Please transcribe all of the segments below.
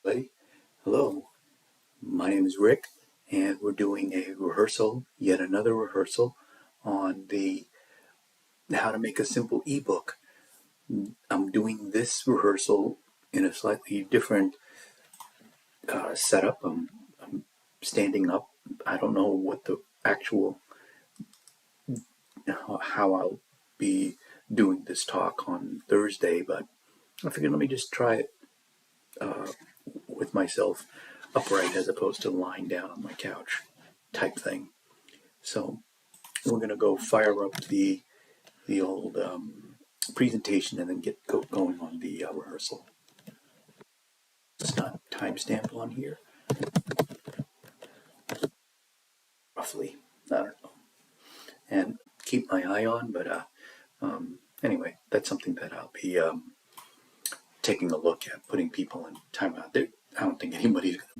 Buddy. Hello, my name is Rick, and we're doing a rehearsal, yet another rehearsal, on the How to Make a Simple ebook. I'm doing this rehearsal in a slightly different setup. I'm standing up. I don't know what the actual how I'll be doing this talk on Thursday, but I figured let me just try it with myself upright as opposed to lying down on my couch type thing. So we're gonna go fire up the old presentation and then get going on the rehearsal. It's not timestamp on here, roughly. I don't know. And keep my eye on, but anyway, that's something that I'll be taking a look at, putting people in timeout. I don't think anybody's going to.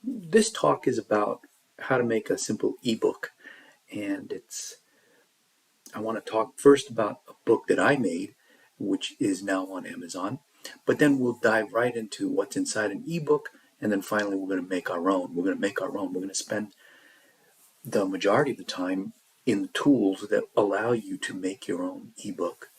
This talk is about how to make a simple ebook, and I want to talk first about a book that I made, which is now on Amazon. But then we'll dive right into what's inside an ebook, and then finally we're going to make our own. We're going to make our own. We're going to spend the majority of the time in the tools that allow you to make your own ebook.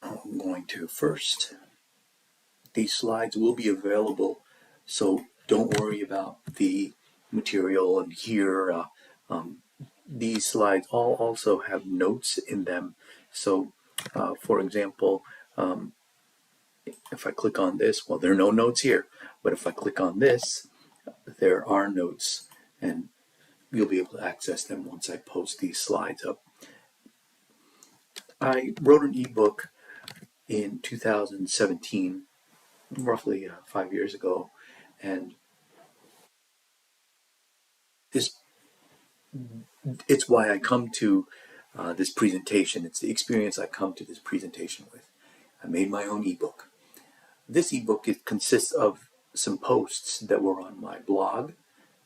I'm going to first, these slides will be available, so don't worry about the material. And here, these slides all also have notes in them. So, for example, if I click on this, well, there are no notes here, but if I click on this, there are notes, and you'll be able to access them once I post these slides up. I wrote an ebook in 2017, roughly 5 years ago, and this it's why I come to this presentation. It's the experience I come to this presentation with. I made my own ebook. This ebook, it consists of some posts that were on my blog,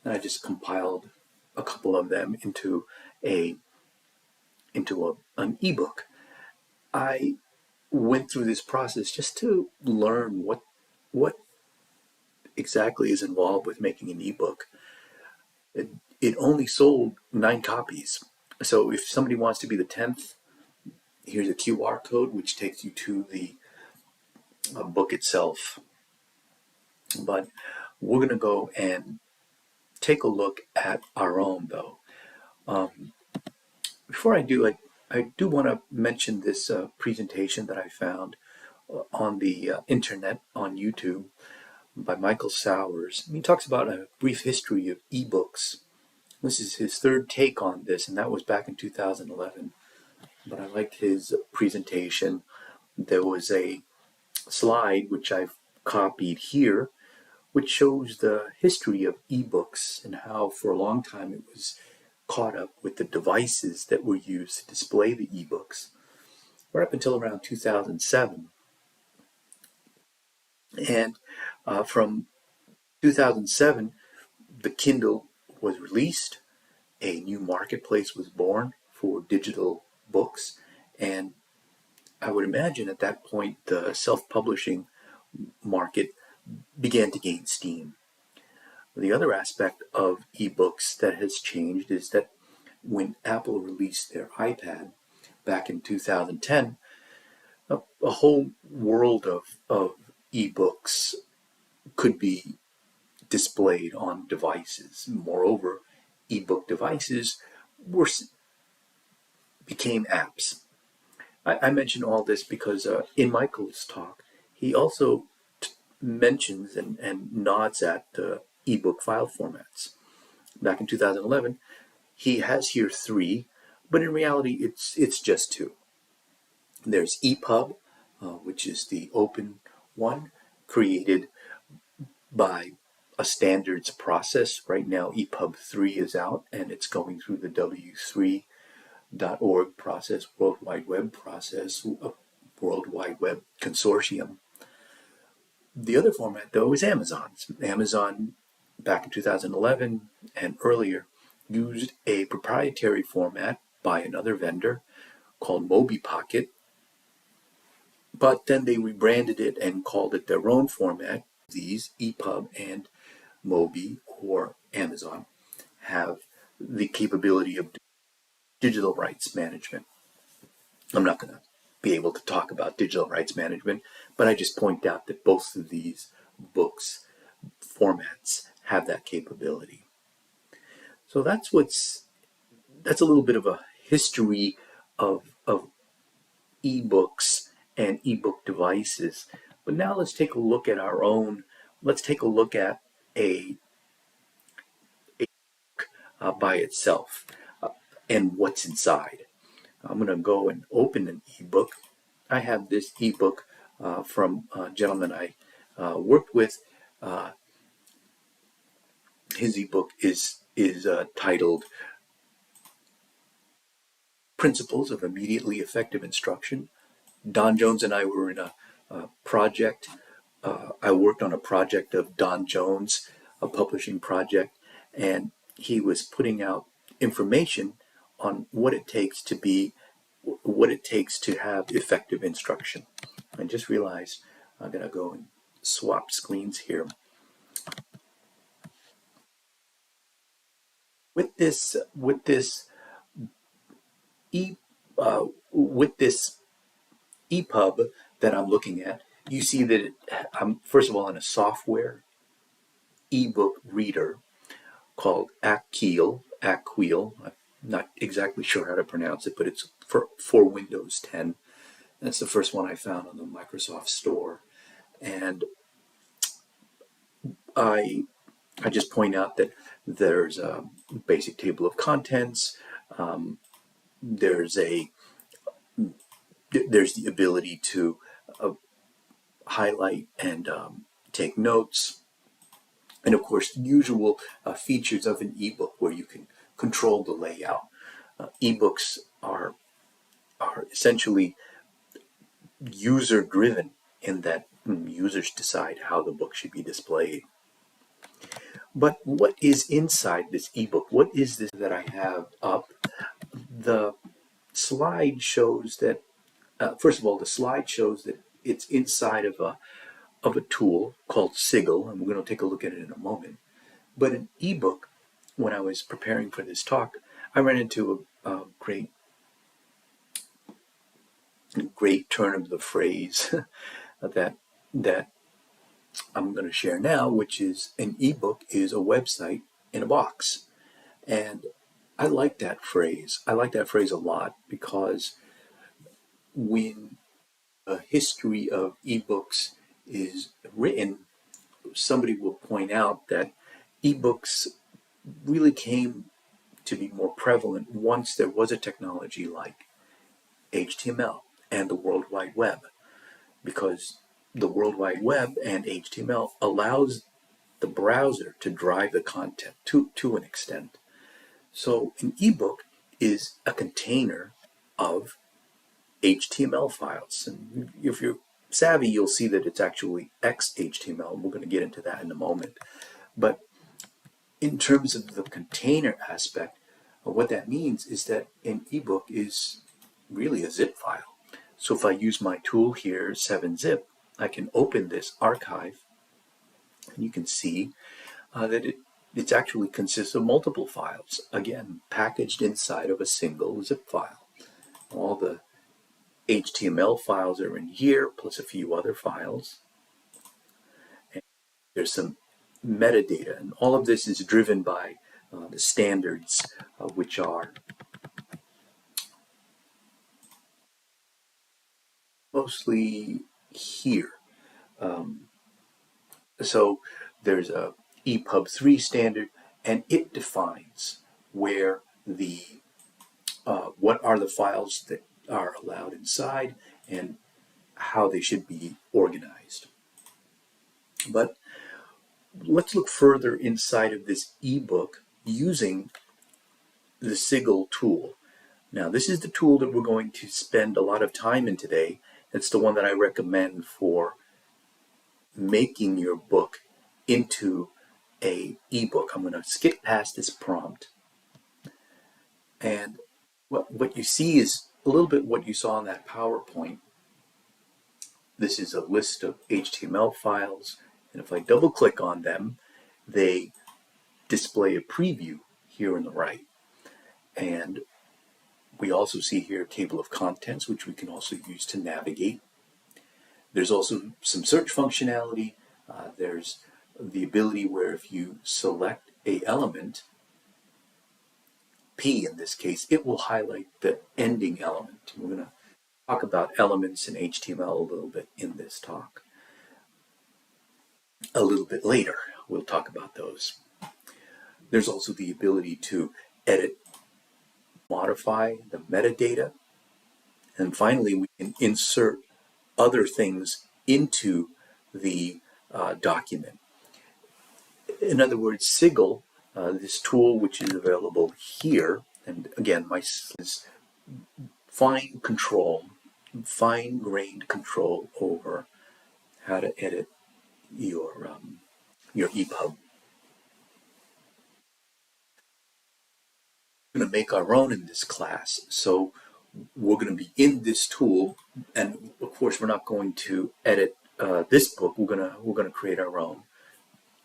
and I just compiled a couple of them into an ebook. I went through this process just to learn what exactly is involved with making an ebook. It only sold 9 copies. So if somebody wants to be the 10th, here's a QR code which takes you to the book itself. But we're going to go and take a look at our own, though. Before I do, I do want to mention this presentation that I found on the internet, on YouTube, by Michael Sowers. He talks about a brief history of eBooks. This is his third take on this, and that was back in 2011. But I liked his presentation. There was a slide which I've copied here, which shows the history of eBooks and how for a long time it was caught up with the devices that were used to display the eBooks, right up until around 2007. And from 2007, the Kindle was released, a new marketplace was born for digital books, and I would imagine at that point the self-publishing market began to gain steam. The other aspect of ebooks that has changed is that when Apple released their iPad back in 2010, a whole world of ebooks could be displayed on devices. Moreover, ebook devices became apps. I mention all this because in Michael's talk, he also mentions and nods at ebook file formats. Back in 2011, he has here 3, but in reality, it's just 2. There's EPUB, which is the open one, created by a standards process. Right now, EPUB 3 is out, and it's going through the W3.org process, World Wide Web process, World Wide Web Consortium. The other format, though, is Amazon's. Amazon, back in 2011 and earlier, used a proprietary format by another vendor called Mobi Pocket, but then they rebranded it and called it their own format. These, EPUB and Mobi or Amazon, have the capability of digital rights management. I'm not going to be able to talk about digital rights management, but I just point out that both of these books formats have that capability. So that's a little bit of a history of eBooks and ebook devices. But now let's take a look at let's take a look at a by itself and what's inside. I'm going to go and open an ebook. I have this ebook from a gentleman I worked with. His ebook is titled Principles of Immediately Effective Instruction. Don Jones and I were in a project. I worked on a project of Don Jones, a publishing project, and he was putting out information on what it takes to have effective instruction. I just realized I'm going to go and swap screens here. With this EPUB that I'm looking at, you see that I'm first of all on a software ebook reader called Acqueel. I'm not exactly sure how to pronounce it, but it's for Windows 10. That's the first one I found on the Microsoft Store. And I just point out that there's a basic table of contents. There's the ability to highlight and take notes. And of course, the usual features of an ebook where you can control the layout. Ebooks are essentially user-driven in that users decide how the book should be displayed. But what is inside this ebook? What is this that I have up? The slide shows that, first of all, the slide shows that it's inside of a tool called Sigil, and we're going to take a look at it in a moment. But an ebook, when I was preparing for this talk, I ran into a great turn of the phrase that I'm going to share now, which is an ebook is a website in a box. And I like that phrase. I like that phrase a lot because when a history of ebooks is written, somebody will point out that ebooks really came to be more prevalent once there was a technology like HTML and the World Wide Web, because the World Wide Web and HTML allows the browser to drive the content to an extent. So an ebook is a container of HTML files. And if you're savvy, you'll see that it's actually XHTML. We're going to get into that in a moment. But in terms of the container aspect, what that means is that an ebook is really a zip file. So if I use my tool here, 7-zip, I can open this archive, and you can see that it actually consists of multiple files, again, packaged inside of a single zip file. All the HTML files are in here, plus a few other files. And there's some metadata, and all of this is driven by the standards, which are mostly here. So there's a EPUB 3 standard, and it defines where what are the files that are allowed inside, and how they should be organized. But let's look further inside of this ebook using the Sigil tool. Now, this is the tool that we're going to spend a lot of time in today. It's the one that I recommend for making your book into a ebook. I'm going to skip past this prompt. And what you see is a little bit what you saw in that PowerPoint. This is a list of HTML files, and if I double click on them, they display a preview here on the right. And we also see here a table of contents, which we can also use to navigate. There's also some search functionality. There's the ability where if you select a element, P in this case, it will highlight the ending element. We're going to talk about elements in HTML a little bit in this talk. A little bit later, we'll talk about those. There's also the ability to edit, modify the metadata, and finally we can insert other things into the document. In other words, Sigil, this tool which is available here, and again, my is fine control, fine-grained control over how to edit your EPUB. We're going to make our own in this class, so we're going to be in this tool, and of course, we're not going to edit this book. We're going to create our own.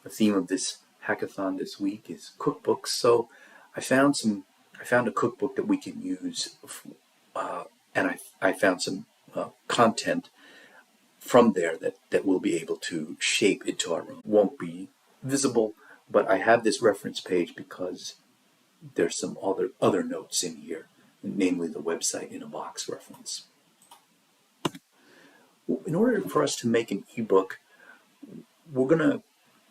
The theme of this hackathon this week is cookbooks. So I found a cookbook that we can use, and I found some content from there that we'll be able to shape into our own. Won't be visible, but I have this reference page because there's some other notes in here, namely the website in a box reference. In order for us to make an ebook,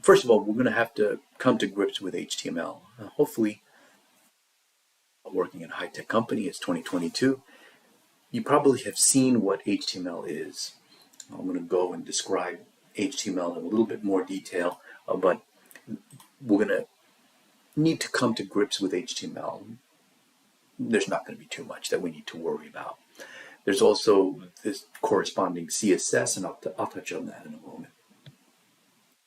first of all, we're going to have to come to grips with HTML. Hopefully, working in a high-tech company, it's 2022. You probably have seen what HTML is. I'm going to go and describe HTML in a little bit more detail, but we're going to need to come to grips with HTML. There's not going to be too much that we need to worry about. There's also this corresponding CSS, and I'll touch on that in a moment.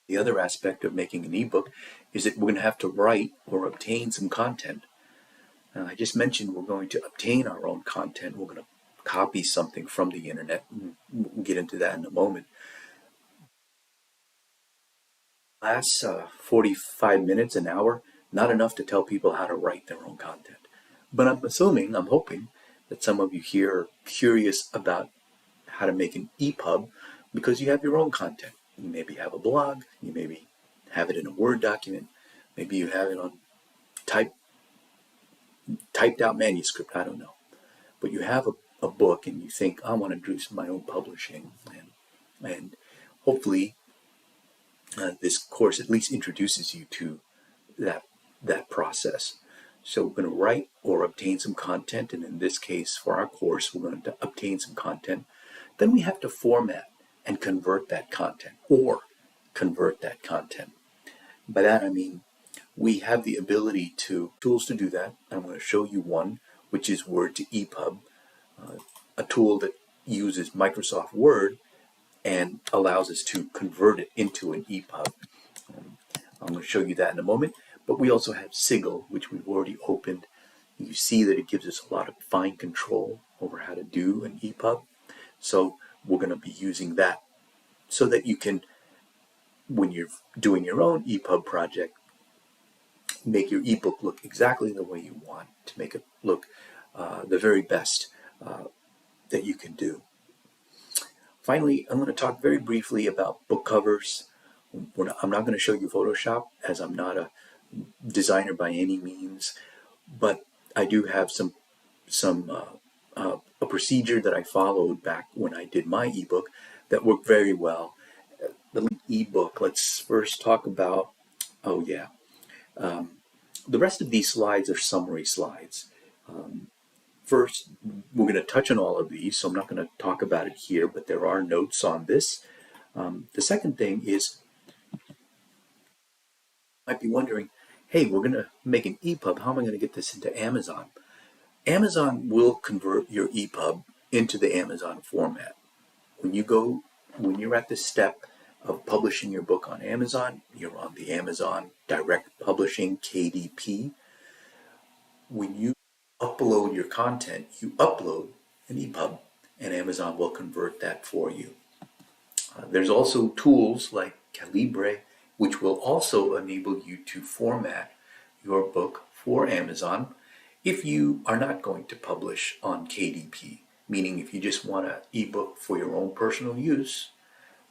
The other aspect of making an ebook is that we're going to have to write or obtain some content. I just mentioned we're going to obtain our own content. We're going to copy something from the internet. We'll get into that in a moment. Last 45 minutes, an hour, not enough to tell people how to write their own content. But I'm hoping that some of you here are curious about how to make an EPUB because you have your own content. You maybe have a blog, you maybe have it in a Word document, maybe you have it on typed out manuscript, I don't know. But you have a book and you think, I want to do some of my own publishing. And hopefully this course at least introduces you to that process. So we're going to write or obtain some content, and in this case, for our course, we're going to obtain some content. Then we have to format and convert that content, or convert that content. By that I mean we have the ability tools to do that. I'm going to show you one, which is Word to EPUB, a tool that uses Microsoft Word and allows us to convert it into an EPUB. I'm going to show you that in a moment. But we also have Sigil, which we've already opened. You see that it gives us a lot of fine control over how to do an EPUB. So we're going to be using that so that you can, when you're doing your own EPUB project, make your ebook look exactly the way you want, to make it look the very best that you can do. Finally, I'm going to talk very briefly about book covers. I'm not going to show you Photoshop, as I'm not a designer by any means, but I do have a procedure that I followed back when I did my ebook that worked very well. The ebook, let's first talk about, the rest of these slides are summary slides. First, we're going to touch on all of these, so I'm not going to talk about it here, but there are notes on this. The second thing is, you might be wondering, hey, we're going to make an EPUB. How am I going to get this into Amazon? Amazon will convert your EPUB into the Amazon format. When you go, when you're at the step of publishing your book on Amazon, you're on the Amazon Direct Publishing KDP. When you upload your content, you upload an EPUB, and Amazon will convert that for you. There's also tools like Calibre, which will also enable you to format your book for Amazon if you are not going to publish on KDP, meaning if you just want an ebook for your own personal use,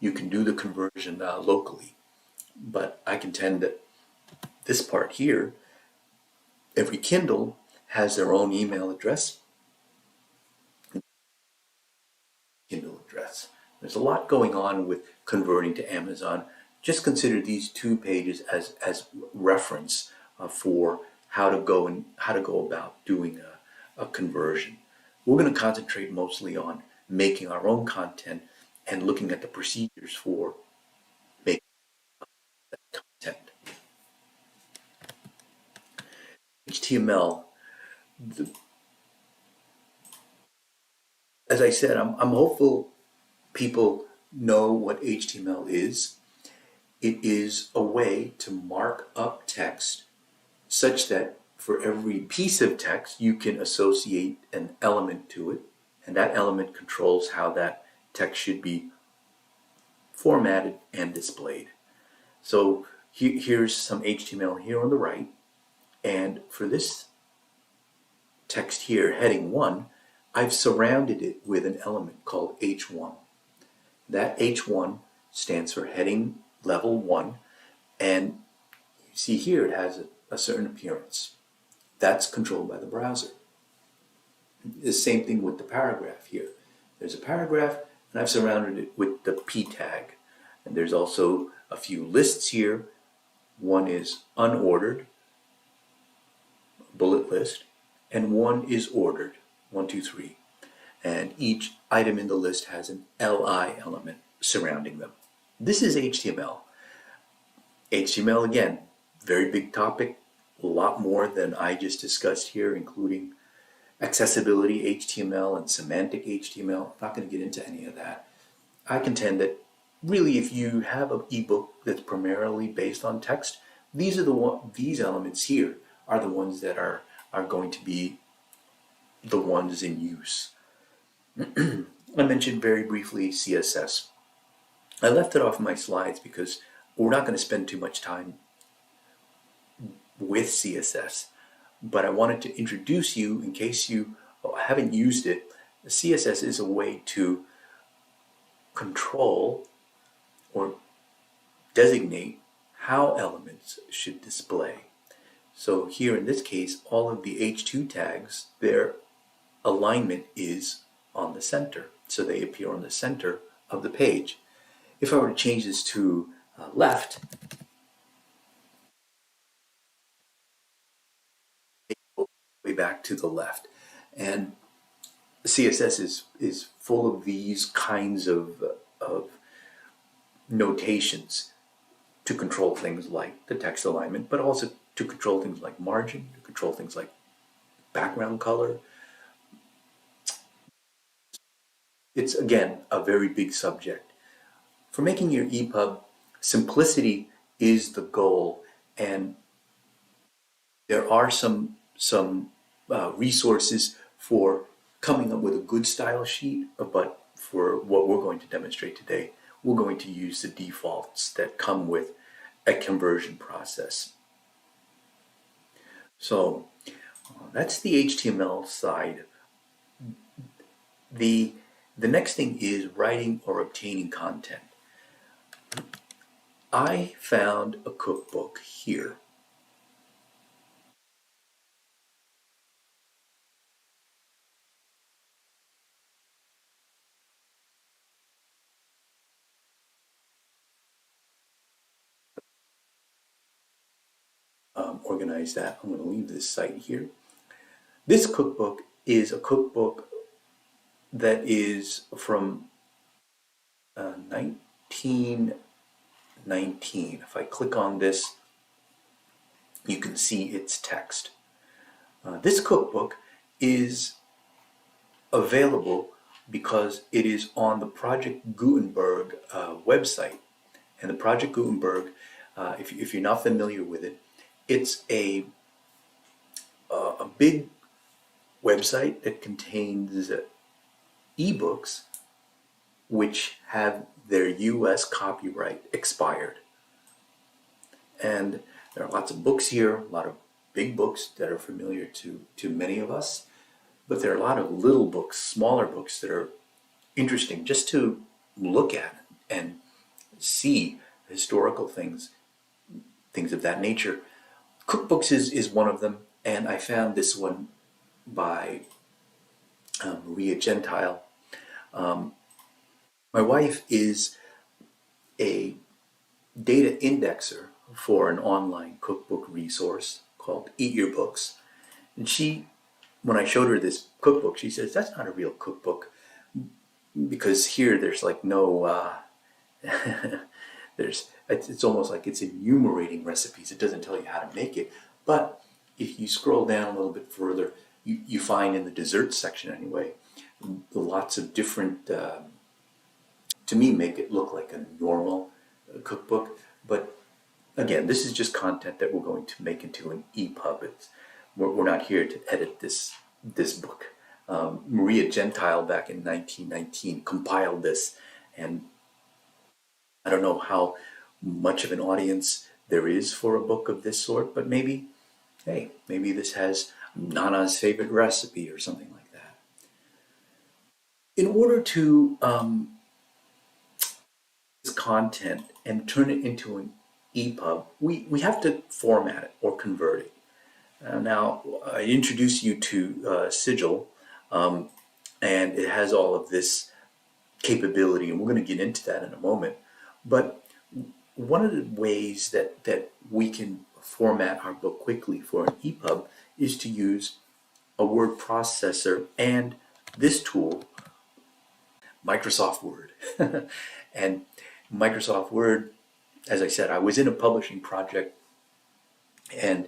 you can do the conversion locally. But I contend that this part here, every Kindle has their own email address, Kindle address. There's a lot going on with converting to Amazon. Just consider these two pages as reference for how to go about doing a conversion. We're going to concentrate mostly on making our own content and looking at the procedures for making content. HTML. As I said, I'm hopeful people know what HTML is. It is a way to mark up text such that for every piece of text you can associate an element to it, and that element controls how that text should be formatted and displayed. So here's some HTML here on the right, and for this text here, heading 1, I've surrounded it with an element called H1. That H1 stands for heading level 1, and you see here it has a certain appearance. That's controlled by the browser. The same thing with the paragraph here. There's a paragraph, and I've surrounded it with the P tag. And there's also a few lists here. One is unordered, bullet list, and one is ordered, 1, 2, 3. And each item in the list has an LI element surrounding them. This is HTML. HTML, again, very big topic, a lot more than I just discussed here, including accessibility HTML and semantic HTML. I'm not going to get into any of that. I contend that really if you have an ebook that's primarily based on text, these elements here are the ones that are going to be the ones in use. I mentioned very briefly CSS. I left it off my slides because we're not going to spend too much time with CSS, but I wanted to introduce you, in case you haven't used it. CSS is a way to control or designate how elements should display. So here in this case, all of the H2 tags, their alignment is on the center. So they appear on the center of the page. If I were to change this to left, way back to the left. And CSS is full of these kinds of notations to control things like the text alignment, but also to control things like margin, to control things like background color. It's, again, a very big subject. For making your EPUB, simplicity is the goal, and there are some resources for coming up with a good style sheet, but for what we're going to demonstrate today, we're going to use the defaults that come with a conversion process. So that's the HTML side. The next thing is writing or obtaining content. I found a cookbook here. Organize that. I'm going to leave this site here. This cookbook is a cookbook that is from 1919. If I click on this, you can see its text. This cookbook is available because it is on the Project Gutenberg website. And the Project Gutenberg, if you're not familiar with it, it's a big website that contains eBooks which have their US copyright expired. And there are lots of books here, a lot of big books that are familiar to many of us, but there are a lot of little books, smaller books that are interesting just to look at and see historical things of that nature. Cookbooks is one of them, and I found this one by Maria Gentile. My wife is a data indexer for an online cookbook resource called eBooks. And when I showed her this cookbook, she says, that's not a real cookbook because here there's like no, it's almost like it's enumerating recipes. It doesn't tell you how to make it. But if you scroll down a little bit further, you find in the dessert section anyway, lots of different, to me, make it look like a normal cookbook. But again, this is just content that we're going to make into an EPUB. We're not here to edit this book. Maria Gentile back in 1919 compiled this, and I don't know how much of an audience there is for a book of this sort, but maybe, hey, maybe this has Nana's favorite recipe or something like that. In order to this content and turn it into an EPUB, we have to format it or convert it. Now, I introduce you to Sigil, and it has all of this capability, and we're going to get into that in a moment. But one of the ways that we can format our book quickly for an EPUB is to use a word processor and this tool, Microsoft Word. And Microsoft Word, as I said, I was in a publishing project, and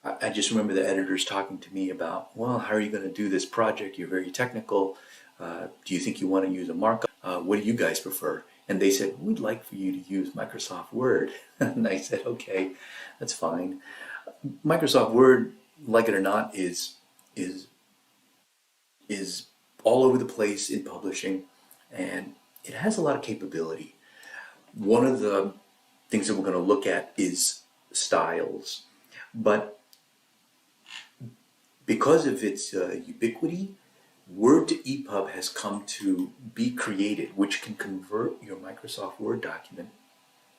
I just remember the editors talking to me about, well, how are you going to do this project? You're very technical. Do you think you want to use a markup? What do you guys prefer? And they said, we'd like for you to use Microsoft Word. And I said, okay, that's fine. Microsoft Word, like it or not, is all over the place in publishing, and it has a lot of capability. One of the things that we're going to look at is styles, but because of its ubiquity, Word to EPUB has come to be created, which can convert your Microsoft Word document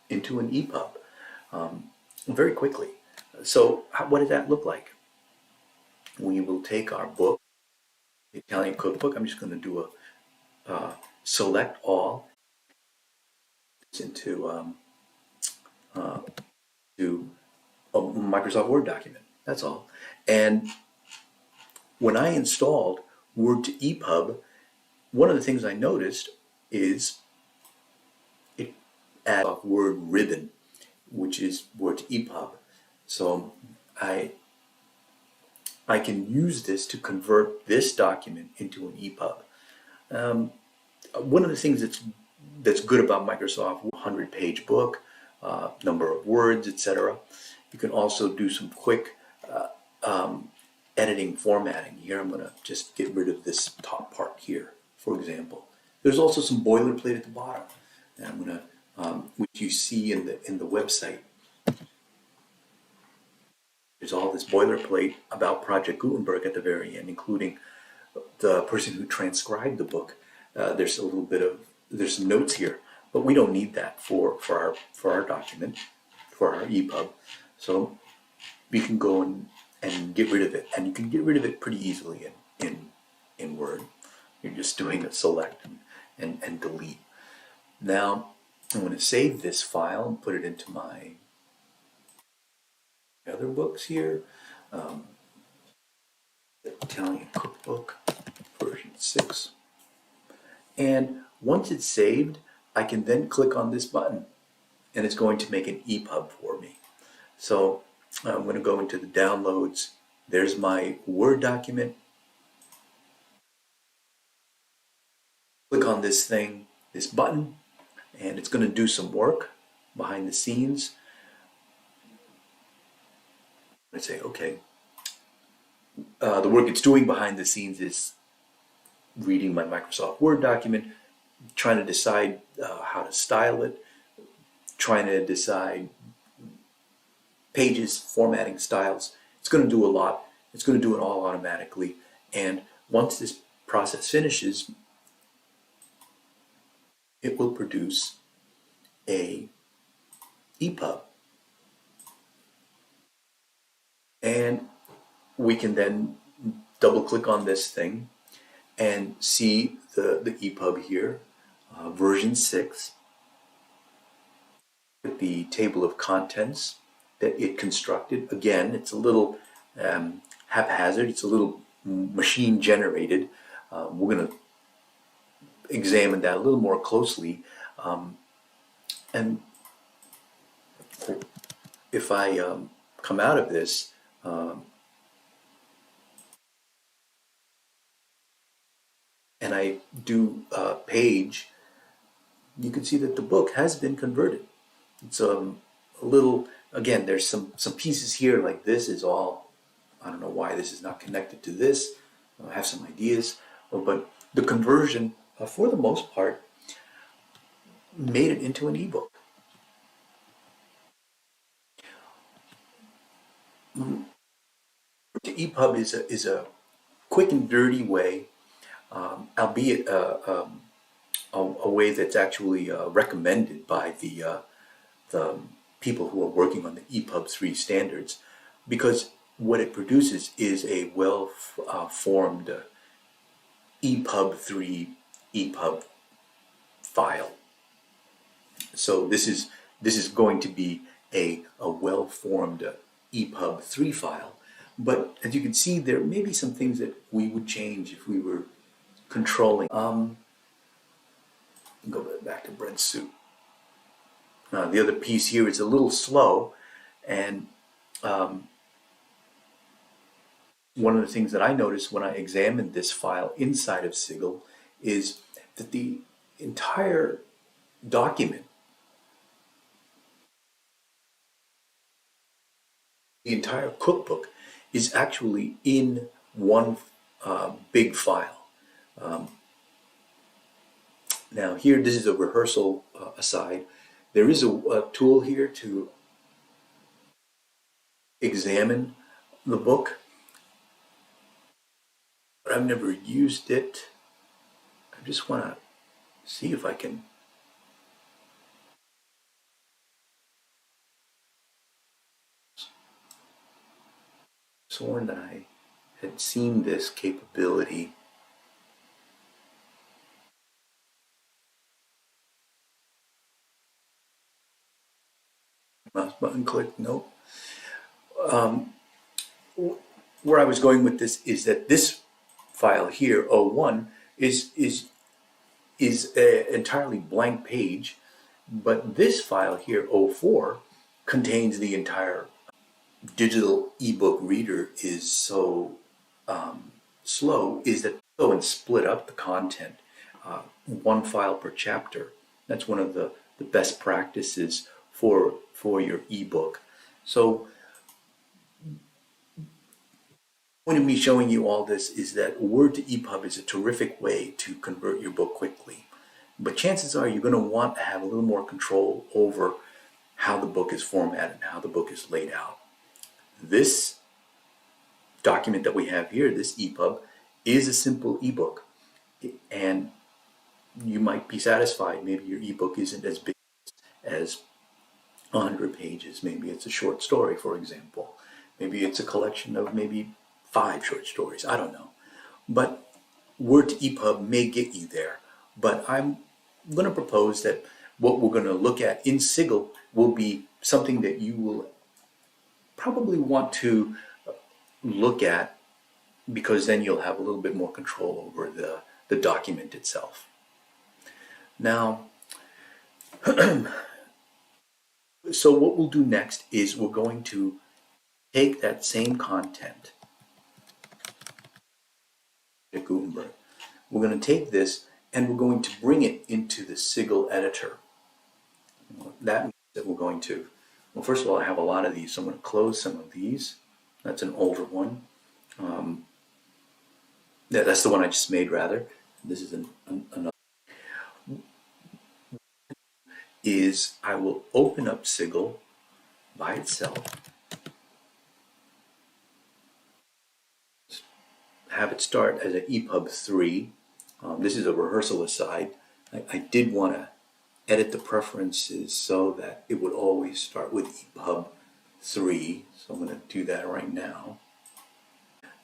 into an EPUB very quickly. So what does that look like? We will take our book, the Italian cookbook. I'm just going to do a select all into to a Microsoft Word document. That's all. And when I installed Word to EPUB, one of the things I noticed is it adds a Word ribbon, which is Word to EPUB. So I can use this to convert this document into an EPUB. One of the things that's good about Microsoft 100-page book, number of words, etc. You can also do some quick editing, formatting. Here I'm going to just get rid of this top part here, for example. There's also some boilerplate at the bottom, and I'm going to, which you see in the website. There's all this boilerplate about Project Gutenberg at the very end, including the person who transcribed the book. There's some notes here, but we don't need that for our document, for our EPUB. So we can go and get rid of it, and you can get rid of it pretty easily in Word. You're just doing a select and delete. Now I'm going to save this file and put it into my other books here. Italian Cookbook, version 6. And once it's saved, I can then click on this button and it's going to make an EPUB for me. So I'm going to go into the downloads. There's my Word document. Click on this thing, this button, and it's going to do some work behind the scenes. I say, okay. The work it's doing behind the scenes is reading my Microsoft Word document, trying to decide how to style it, trying to decide pages, formatting styles. It's going to do a lot. It's going to do it all automatically. And once this process finishes, it will produce a EPUB. And we can then double click on this thing and see the EPUB here, version 6, with the table of contents that it constructed. Again, it's a little haphazard, it's a little machine generated. We're going to examine that a little more closely. And if I come out of this, and I do page, you can see that the book has been converted. It's a little, again, there's some pieces here, like this is all, I don't know why this is not connected to this. I have some ideas, but the conversion, for the most part, made it into an ebook. The EPUB is a quick and dirty way, albeit a way that's actually recommended by the people who are working on the EPUB 3 standards, because what it produces is a well-formed EPUB 3 EPUB file. So this is going to be a well-formed EPUB 3 file. But as you can see, there may be some things that we would change if we were controlling. Go back to bread soup. The other piece here is a little slow, and one of the things that I noticed when I examined this file inside of Sigil is that the entire document, the entire cookbook, is actually in one big file. Now here, this is a rehearsal aside. There is a tool here to examine the book, but I've never used it. I just want to see if I can sworn that I had seen this capability. Mouse button click, nope. Where I was going with this is that this file here, O1, is an entirely blank page, but this file here, O4, contains the entire digital ebook reader is so slow, is that go and split up the content, one file per chapter. That's one of the best practices for your ebook. So the point of me showing you all this is that Word to EPUB is a terrific way to convert your book quickly. But chances are you're going to want to have a little more control over how the book is formatted, how the book is laid out. This document that we have here, this EPUB, is a simple ebook. And you might be satisfied. Maybe your ebook isn't as big as 100 pages. Maybe it's a short story, for example. Maybe it's a collection of maybe 5 short stories. I don't know. But Word to EPUB may get you there. But I'm going to propose that what we're going to look at in Sigil will be something that you will probably want to look at because then you'll have a little bit more control over the document itself. Now, so what we'll do next is we're going to take that same content at Gutenberg. We're going to take this and we're going to bring it into the Sigil editor. That means that we're going to, well, first of all, I have a lot of these, so I'm going to close some of these. That's an older one. That's the one I just made, rather. This is another. Is I will open up Sigil by itself, have it start as an EPUB 3. This is a rehearsal aside. I did want to edit the preferences so that it would always start with EPUB 3. So I'm going to do that right now.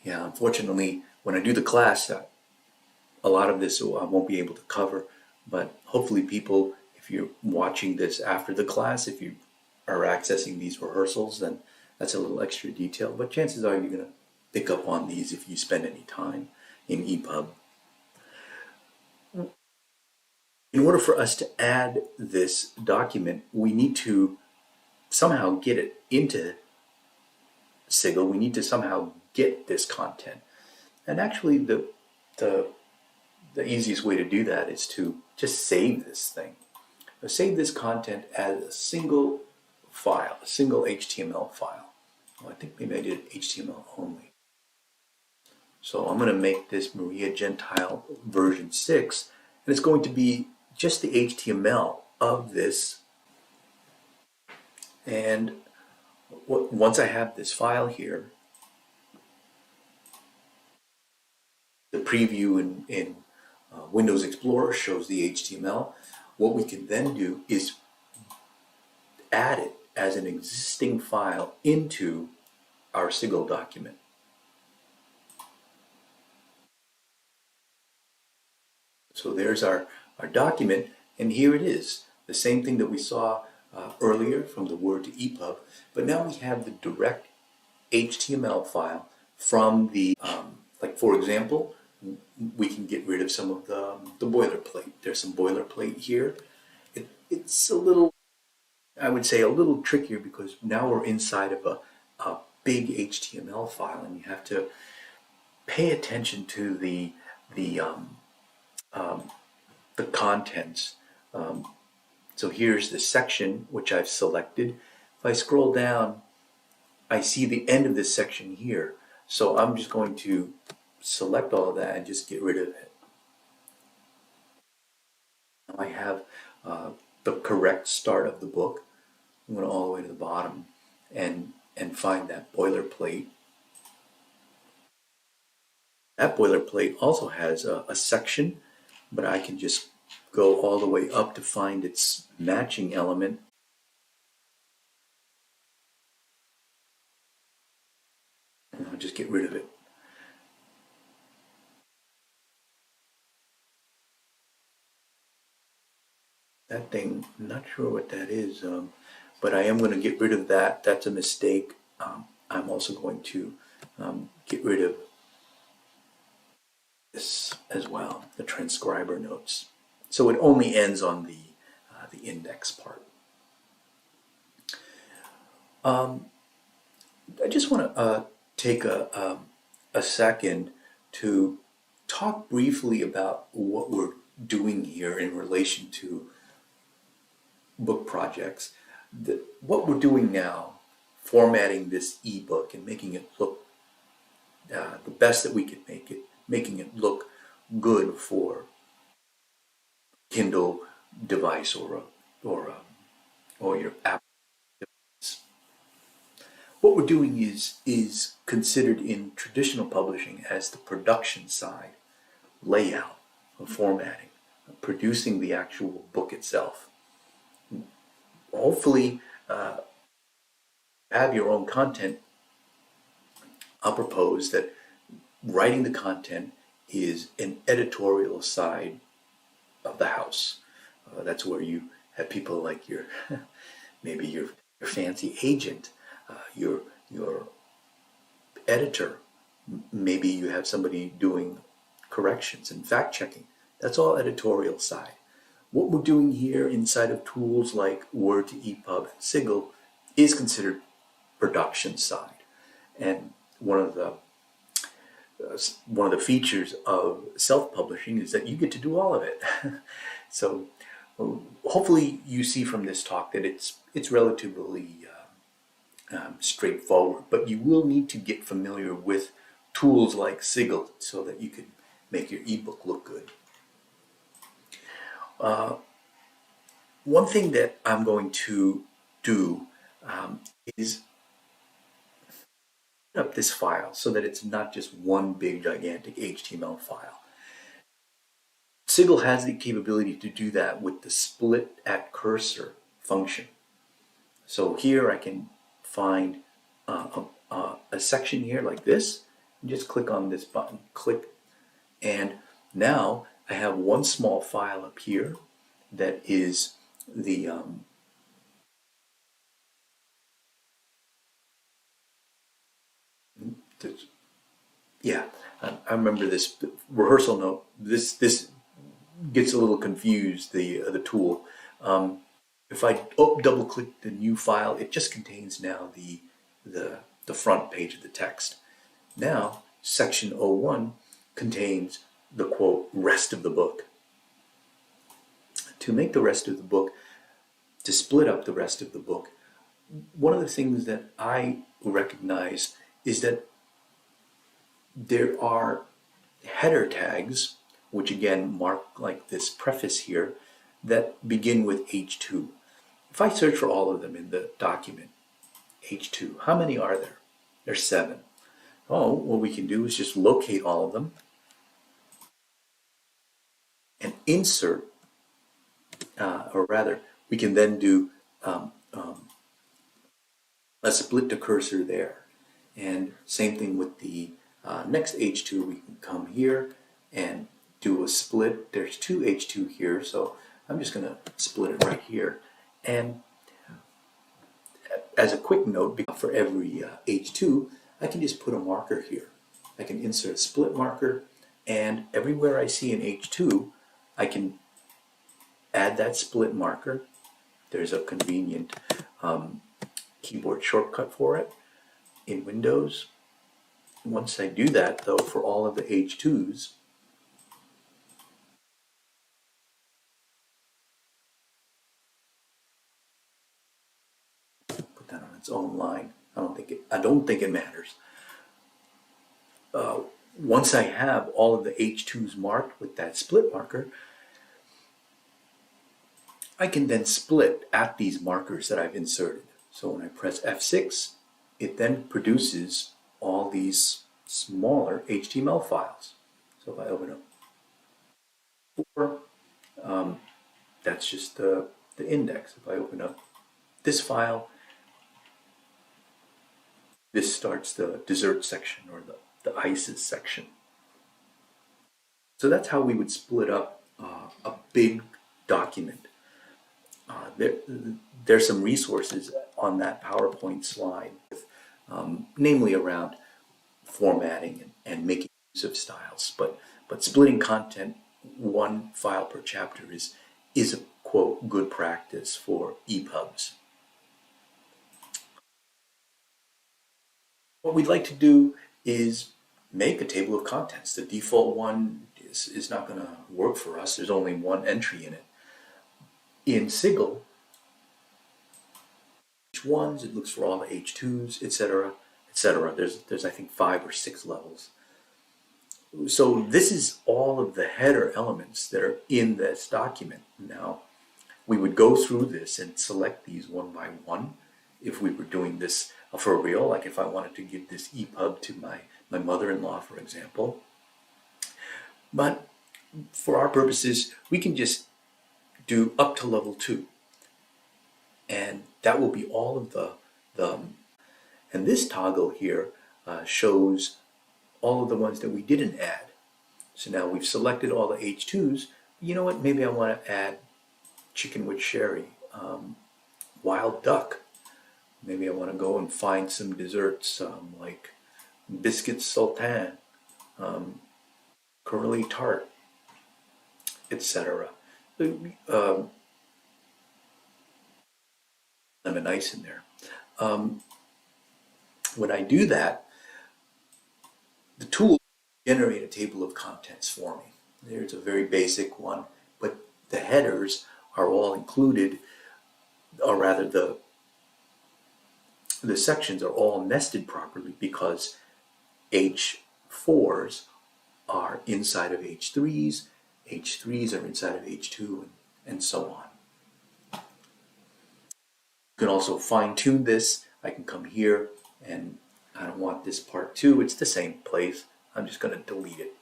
Yeah, unfortunately, when I do the class, a lot of this I won't be able to cover, but hopefully people, if you're watching this after the class, if you are accessing these rehearsals, then that's a little extra detail, but chances are you're going to pick up on these if you spend any time in EPUB. In order for us to add this document, we need to somehow get it into Sigil. We need to somehow get this content. And actually the easiest way to do that is to just save this thing. Save this content as a single file, a single HTML file. Well, I think maybe I did HTML only. So I'm going to make this Maria Gentile version 6, and it's going to be just the HTML of this. And once I have this file here, the preview in Windows Explorer shows the HTML. What we can then do is add it as an existing file into our Sigil document. So there's our document, and here it is. The same thing that we saw earlier from the Word to EPUB, but now we have the direct HTML file from the, like for example, we can get rid of some of the boilerplate. There's some boilerplate here. It's a little, I would say, a little trickier because now we're inside of a big HTML file, and you have to pay attention to the contents. So here's the section which I've selected. If I scroll down, I see the end of this section here. So I'm just going to select all of that and just get rid of it. Now I have the correct start of the book. I'm going all the way to the bottom and find that boilerplate. That boilerplate also has a section, but I can just go all the way up to find its matching element. And I'll just get rid of it. That thing, I'm not sure what that is, but I am going to get rid of that. That's a mistake. I'm also going to get rid of this as well, the transcriber notes. So it only ends on the index part. I just want to take a second to talk briefly about what we're doing here in relation to book projects. What we're doing now, formatting this ebook and making it look the best that we can make it, making it look good for Kindle device or your Apple device. What we're doing is considered in traditional publishing as the production side, layout, formatting, producing the actual book itself. Hopefully, have your own content. I'll propose that writing the content is an editorial side of the house. That's where you have people like your maybe your fancy agent, your editor, Maybe you have somebody doing corrections and fact checking. That's all editorial side. What we're doing here inside of tools like Word to EPUB and Sigil is considered production side. And one of the features of self-publishing is that you get to do all of it. So hopefully you see from this talk that it's relatively straightforward, but you will need to get familiar with tools like Sigil so that you can make your ebook look good. One thing that I'm going to do is set up this file so that it's not just one big gigantic HTML file. Sigil has the capability to do that with the split at cursor function. So here I can find a section here like this, and just click on this button, click, and now I have one small file up here that is the yeah, I remember this rehearsal note. This gets a little confused, the tool. If I double click the new file, it just contains now the front page of the text. Now section 01 contains the quote rest of the book. To make the rest of the book, to split up the rest of the book, one of the things that I recognize is that there are header tags, which again mark like this preface here, that begin with H2. If I search for all of them in the document, H2, how many are there? There's 7. Oh, what we can do is just locate all of them and insert, or rather, we can then do a split to cursor there. And same thing with the next H2, we can come here and do a split. There's 2 H2 here, so I'm just going to split it right here. And as a quick note, for every H2, I can just put a marker here. I can insert a split marker, and everywhere I see an H2, I can add that split marker. There's a convenient keyboard shortcut for it in Windows. Once I do that, though, for all of the H2s, put that on its own line. I don't think it matters. Once I have all of the H2s marked with that split marker, I can then split at these markers that I've inserted. So when I press F6, it then produces all these smaller HTML files. So if I open up 4, that's just the index. If I open up this file, this starts the dessert section or the ices section. So that's how we would split up a big document. There's some resources on that PowerPoint slide, namely around formatting and making use of styles. But splitting content one file per chapter is a quote good practice for EPUBs. What we'd like to do is make a table of contents. The default one is not going to work for us. There's only one entry in it. In Sigil, H1s, it looks for all the H2s, etc., etc. There's I think 5 or 6 levels. So this is all of the header elements that are in this document. Now, we would go through this and select these one by one if we were doing this for real, like if I wanted to give this EPUB to my mother-in-law, for example. But for our purposes, we can just do up to level 2. And that will be all of and this toggle here shows all of the ones that we didn't add. So now we've selected all the H2s. You know what, maybe I want to add chicken with sherry, wild duck. Maybe I want to go and find some desserts like biscuit sultan, curly tart, etc. Um, lemon ice in there. Um, when I do that, the tool generate a table of contents for me. There's a very basic one, but the headers are all included, or rather the sections are all nested properly because H4s are inside of H3s, H3s are inside of H2, and so on. You can also fine tune this. I can come here and I don't want this part 2. It's the same place. I'm just going to delete it.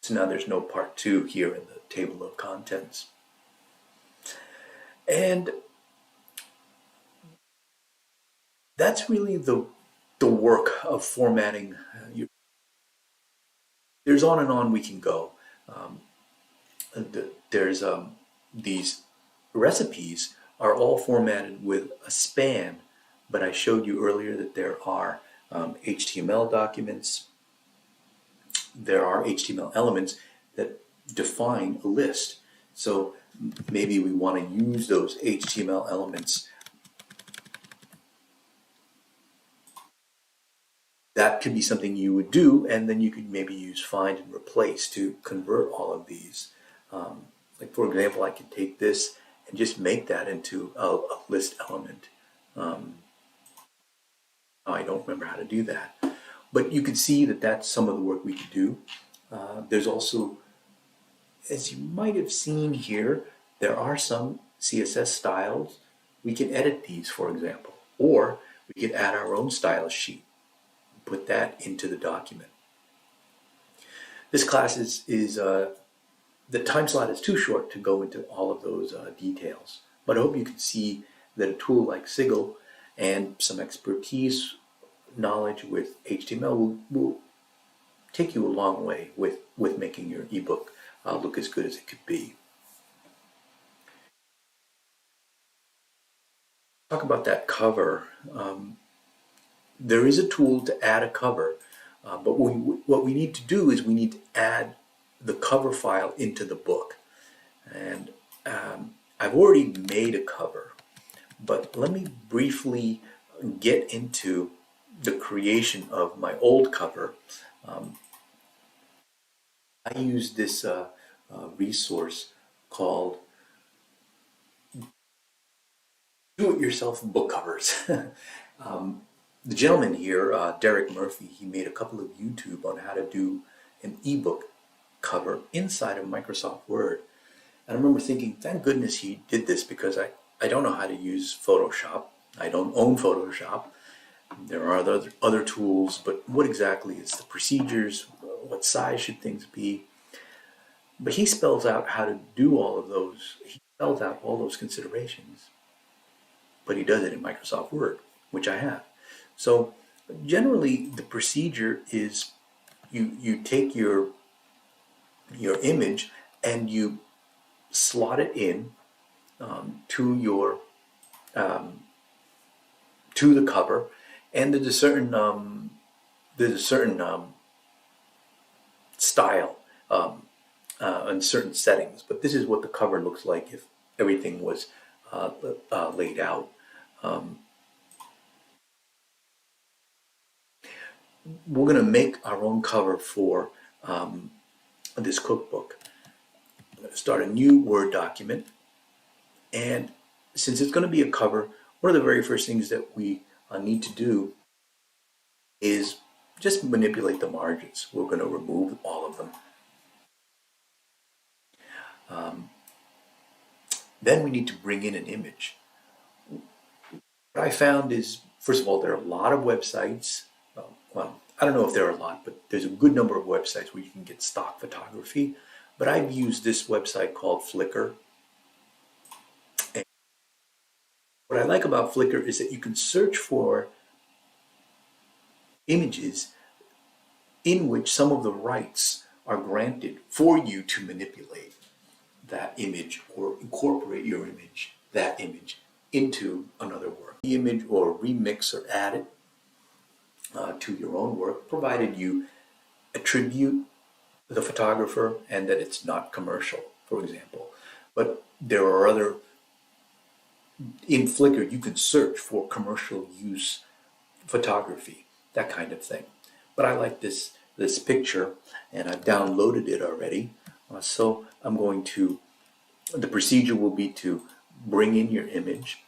So now there's no part 2 here in the table of contents. And that's really the work of formatting. There's on and on we can go. There's these recipes are all formatted with a span, but I showed you earlier that there are HTML documents, there are HTML elements that define a list. So maybe we want to use those HTML elements. That could be something you would do, and then you could maybe use find and replace to convert all of these. Like for example, I could take this and just make that into a list element. I don't remember how to do that. But you can see that that's some of the work we could do. There's also, as you might have seen here, there are some CSS styles. We can edit these, for example, or we could add our own style sheet, put that into the document. This class is the time slot is too short to go into all of those details, but I hope you can see that a tool like Sigil and some expertise knowledge with HTML will take you a long way with making your ebook look as good as it could be. Talk about that cover. There is a tool to add a cover, but what we need to do is we need to add the cover file into the book. And I've already made a cover, but let me briefly get into the creation of my old cover. I use this resource called Do-It-Yourself Book Covers. The gentleman here, Derek Murphy, he made a couple of YouTube on how to do an ebook cover inside of Microsoft Word. And I remember thinking, thank goodness he did this, because I don't know how to use Photoshop. I don't own Photoshop. There are other tools, but what exactly is the procedures? What size should things be? But he spells out how to do all of those. He spells out all those considerations, but he does it in Microsoft Word, which I have. So generally, the procedure is you take your image and you slot it in to your to the cover, and there's a certain style and certain settings. But this is what the cover looks like if everything was laid out. We're going to make our own cover for this cookbook. I'm going to start a new Word document, and since it's going to be a cover, one of the very first things that we need to do is just manipulate the margins. We're going to remove all of them. Then we need to bring in an image. What I found is, first of all, there are a lot of websites. Well, I don't know if there are a lot, but there's a good number of websites where you can get stock photography. But I've used this website called Flickr. And what I like about Flickr is that you can search for images in which some of the rights are granted for you to manipulate that image or incorporate that image into another work. The image or remix or add it to your own work, provided you attribute the photographer and that it's not commercial, for example. But there are other, in Flickr, you could search for commercial use photography, that kind of thing. But I like this picture, and I've downloaded it already. So I'm going to, the procedure will be to bring in your image.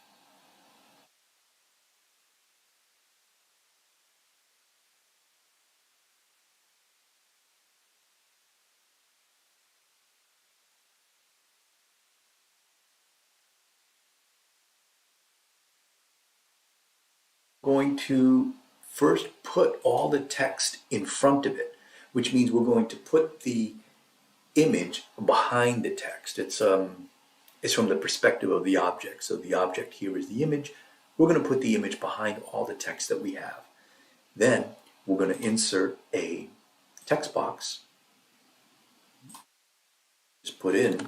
Going to first put all the text in front of it, which means we're going to put the image behind the text. It's from the perspective of the object. So the object here is the image. We're going to put the image behind all the text that we have. Then we're going to insert a text box. Just put in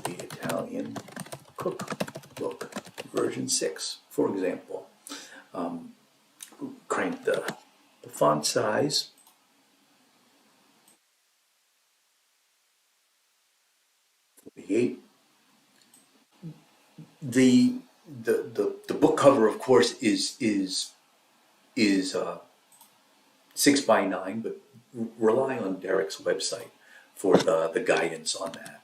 the Italian cookbook version 6, for example. Crank the font size. The the book cover, of course, is 6 by 9, but rely on Derek's website for the guidance on that.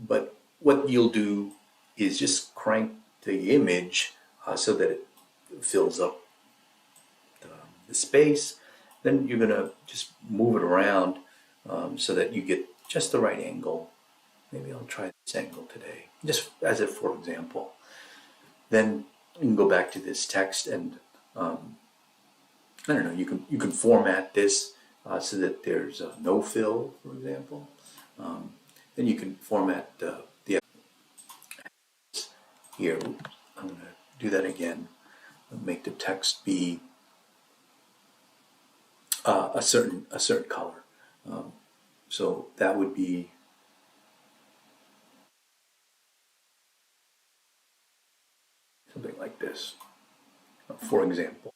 But what you'll do is just crank the image so that it fills up the space. Then you're going to just move it around so that you get just the right angle. Maybe I'll try this angle today, just as if for example. Then you can go back to this text and I don't know, you can format this so that there's no fill, for example. Then you can format the here. I'm going to do that again. Make the text be a certain color. So that would be something like this, for example.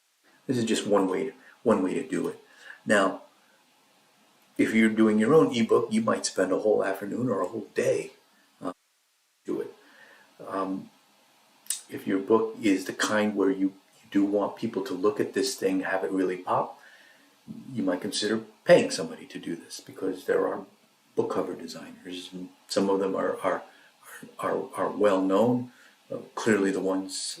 This is just one way to do it. Now, if you're doing your own ebook, you might spend a whole afternoon or a whole day do it. If your book is the kind where you do want people to look at this thing, have it really pop, you might consider paying somebody to do this, because there are book cover designers. Some of them are well known. Clearly, the ones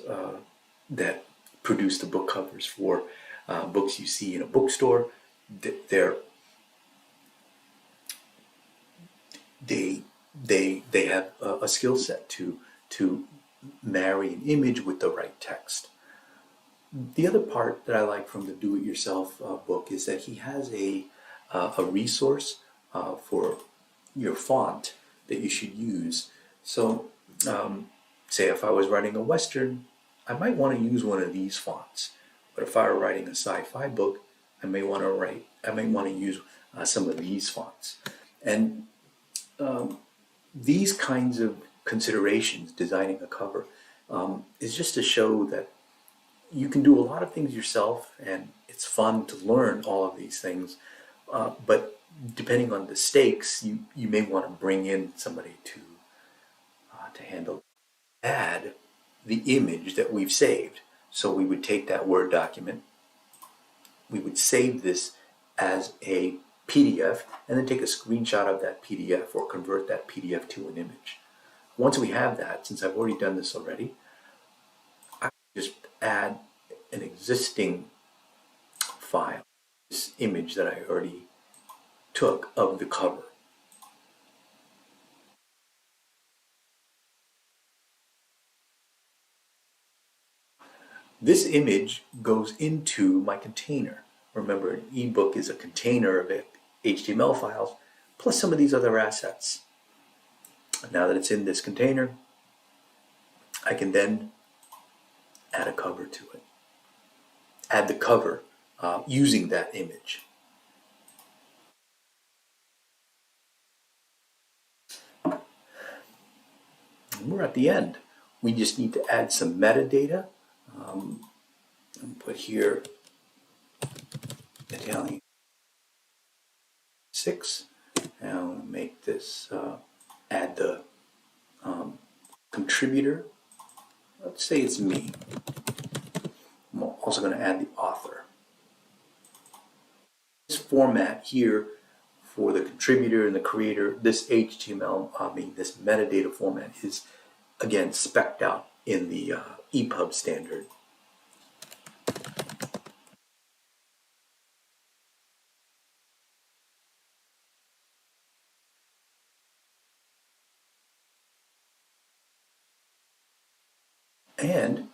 that produce the book covers for books you see in a bookstore, they have a skill set to marry an image with the right text. The other part that I like from the do-it-yourself book is that he has a resource for your font that you should use. So, say if I was writing a Western, I might want to use one of these fonts. But if I were writing a sci-fi book, I may want to use some of these fonts. And these kinds of considerations, designing a cover, is just to show that you can do a lot of things yourself, and it's fun to learn all of these things. But depending on the stakes, you may want to bring in somebody to handle. Add the image that we've saved. So we would take that Word document, we would save this as a PDF, and then take a screenshot of that PDF or convert that PDF to an image. Once we have that, since I've already done this already, I just add an existing file, this image that I already took of the cover. This image goes into my container. Remember, an ebook is a container of HTML files plus some of these other assets. Now that it's in this container, I can then add a cover to it. Add the cover using that image. And we're at the end. we just need to add some metadata. And put here Italian 6. Now make this, add the contributor. Let's say it's me. I'm also going to add the author. This format here for the contributor and the creator, this HTML, this metadata format is again spec'd out in the EPUB standard. And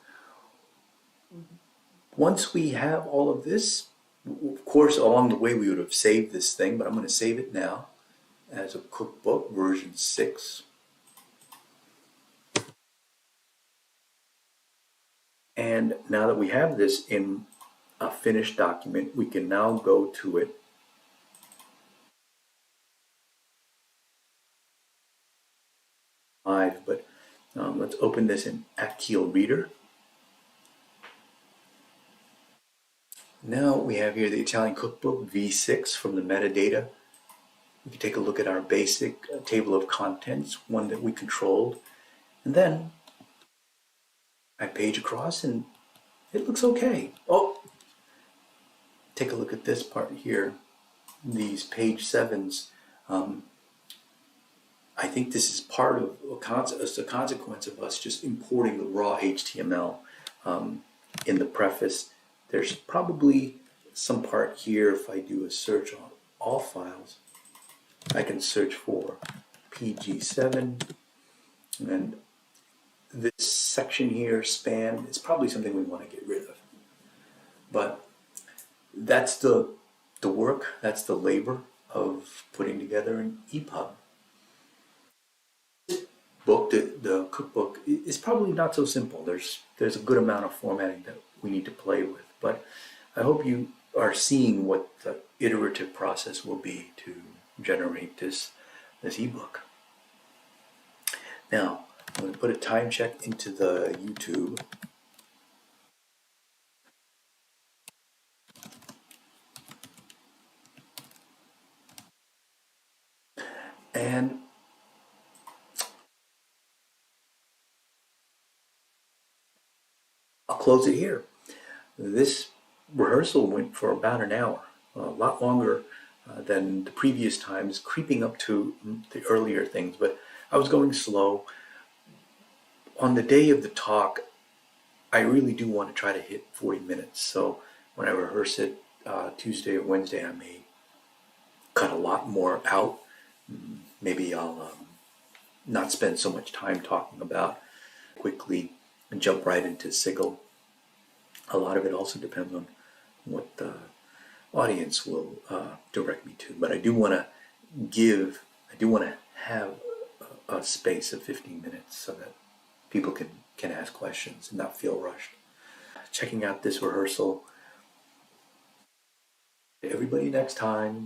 once we have all of this, of course, along the way we would have saved this thing, but I'm going to save it now as a cookbook version 6. And now that we have this in a finished document, we can now go to it live, but let's open this in Acteel Reader. Now we have here the Italian Cookbook V6 from the metadata. We can take a look at our basic table of contents, one that we controlled, and then I page across and it looks okay. Oh, take a look at this part here, these page 7s. I think this is part of a consequence of us just importing the raw HTML in the preface. There's probably some part here, if I do a search on all files, I can search for PG7, and this section here, span, is probably something we want to get rid of. But that's the work, that's the labor of putting together an EPUB. This book, the cookbook, is probably not so simple. There's a good amount of formatting that we need to play with, but I hope you are seeing what the iterative process will be to generate this ebook. Now, I'm going to put a time check into the YouTube. And I'll close it here. This rehearsal went for about an hour, a lot longer than the previous times, creeping up to the earlier things, but I was going slow. On the day of the talk, I really do want to try to hit 40 minutes, so when I rehearse it Tuesday or Wednesday, I may cut a lot more out. Maybe I'll not spend so much time talking about quickly and jump right into Sigil. A lot of it also depends on what the audience will direct me to, but I do want to have a space of 15 minutes so that people can ask questions and not feel rushed. Checking out this rehearsal. Everybody next time.